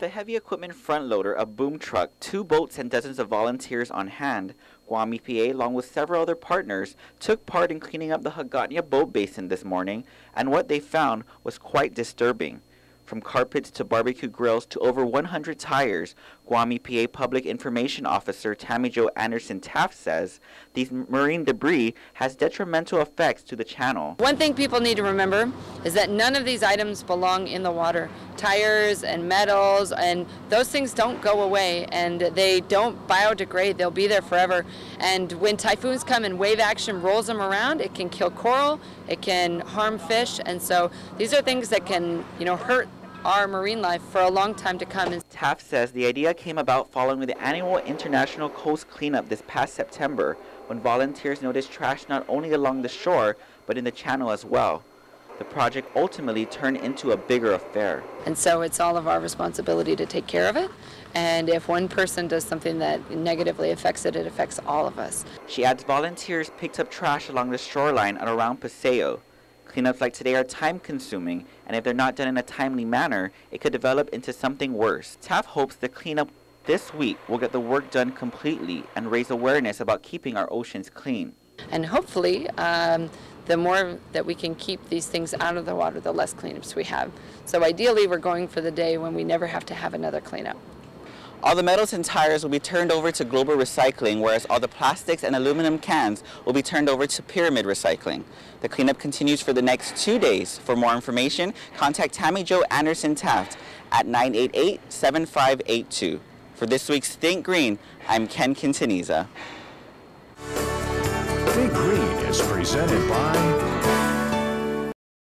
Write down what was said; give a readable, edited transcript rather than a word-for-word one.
a heavy equipment front loader, a boom truck, 2 boats, and dozens of volunteers on hand, Guam EPA, along with several other partners, took part in cleaning up the Hagatna boat basin this morning, and what they found was quite disturbing. From carpets to barbecue grills to over 100 tires, Guam EPA Public Information Officer Tammy Jo Anderson Taft says these marine debris has detrimental effects to the channel. One thing people need to remember is that none of these items belong in the water. Tires and metals and those things don't go away, and they don't biodegrade. They'll be there forever. And when typhoons come and wave action rolls them around, it can kill coral, it can harm fish, and so these are things that can, hurt our marine life for a long time to come. Taft says the idea came about following the annual International Coast Cleanup this past September, when volunteers noticed trash not only along the shore, but in the channel as well. The project ultimately turned into a bigger affair. And so it's all of our responsibility to take care of it. And if one person does something that negatively affects it, it affects all of us. She adds volunteers picked up trash along the shoreline and around Paseo. Cleanups like today are time-consuming, and if they're not done in a timely manner, it could develop into something worse. Taft hopes the cleanup this week will get the work done completely and raise awareness about keeping our oceans clean. And hopefully, the more that we can keep these things out of the water, the less cleanups we have. So ideally, we're going for the day when we never have to have another cleanup. All the metals and tires will be turned over to global recycling, whereas all the plastics and aluminum cans will be turned over to pyramid recycling. The cleanup continues for the next 2 days. For more information, contact Tammy Jo Anderson Taft at 988-7582. For this week's Think Green, I'm Ken Quintanilla. Think Green is presented by